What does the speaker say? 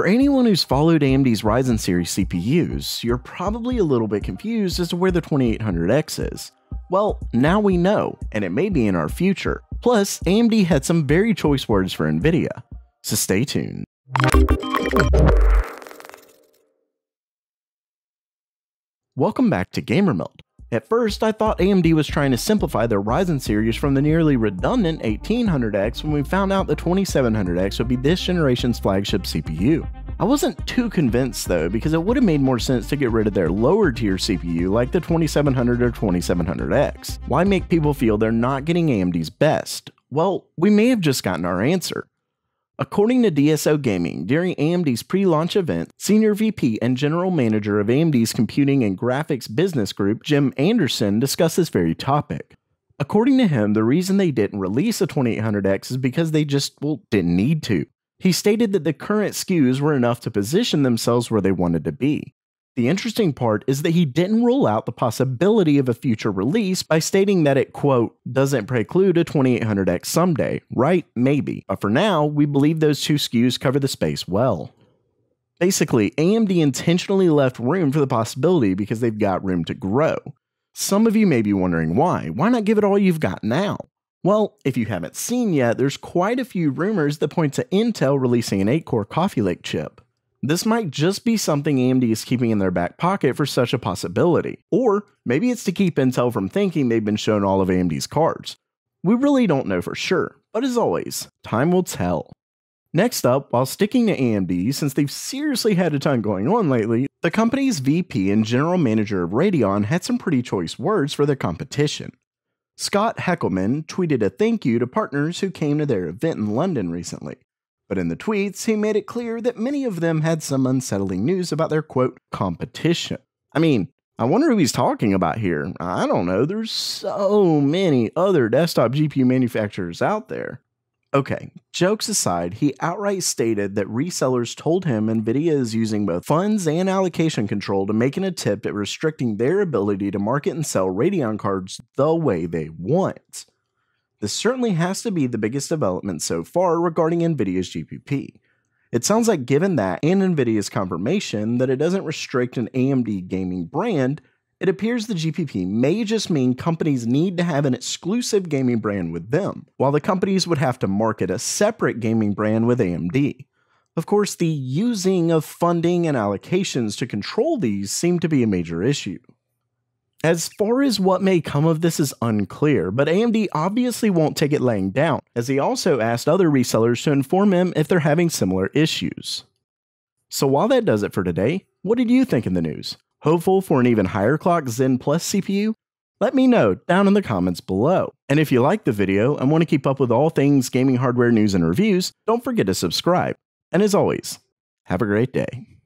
For anyone who's followed AMD's Ryzen series CPUs, you're probably a little bit confused as to where the 2800X is. Well, now we know, and it may be in our future. Plus, AMD had some very choice words for Nvidia, so stay tuned. Welcome back to GamerMeld. At first, I thought AMD was trying to simplify their Ryzen series from the nearly redundant 1800X when we found out the 2700X would be this generation's flagship CPU. I wasn't too convinced though, because it would have made more sense to get rid of their lower tier CPU like the 2700 or 2700X. Why make people feel they're not getting AMD's best? Well, we may have just gotten our answer. According to DSO Gaming, during AMD's pre-launch event, Senior VP and General Manager of AMD's Computing and Graphics Business Group, Jim Anderson, discussed this very topic. According to him, the reason they didn't release a 2800X is because they just, didn't need to. He stated that the current SKUs were enough to position themselves where they wanted to be. The interesting part is that he didn't rule out the possibility of a future release by stating that it, quote, doesn't preclude a 2800X someday, right? Maybe. But for now, we believe those two SKUs cover the space well. Basically, AMD intentionally left room for the possibility because they've got room to grow. Some of you may be wondering why. Why not give it all you've got now? Well, if you haven't seen yet, there's quite a few rumors that point to Intel releasing an 8-core Coffee Lake chip. This might just be something AMD is keeping in their back pocket for such a possibility. Or maybe it's to keep Intel from thinking they've been shown all of AMD's cards. We really don't know for sure, but as always, time will tell. Next up, while sticking to AMD, since they've seriously had a ton going on lately, the company's VP and General Manager of Radeon had some pretty choice words for their competition. Scott Heckelman tweeted a thank you to partners who came to their event in London recently. But in the tweets, he made it clear that many of them had some unsettling news about their, quote, competition. I mean, I wonder who he's talking about here. I don't know, there's so many other desktop GPU manufacturers out there. Okay, jokes aside, he outright stated that resellers told him Nvidia is using both funds and allocation control to make an attempt at restricting their ability to market and sell Radeon cards the way they want. This certainly has to be the biggest development so far regarding Nvidia's GPP. It sounds like given that and Nvidia's confirmation that it doesn't restrict an AMD gaming brand, it appears the GPP may just mean companies need to have an exclusive gaming brand with them, while the companies would have to market a separate gaming brand with AMD. Of course, the using of funding and allocations to control these seem to be a major issue. As far as what may come of this is unclear, but AMD obviously won't take it laying down, as he also asked other resellers to inform him if they're having similar issues. So while that does it for today, what did you think in the news? Hopeful for an even higher clock Zen Plus CPU? Let me know down in the comments below. And if you like the video and want to keep up with all things gaming hardware news and reviews, don't forget to subscribe. And as always, have a great day.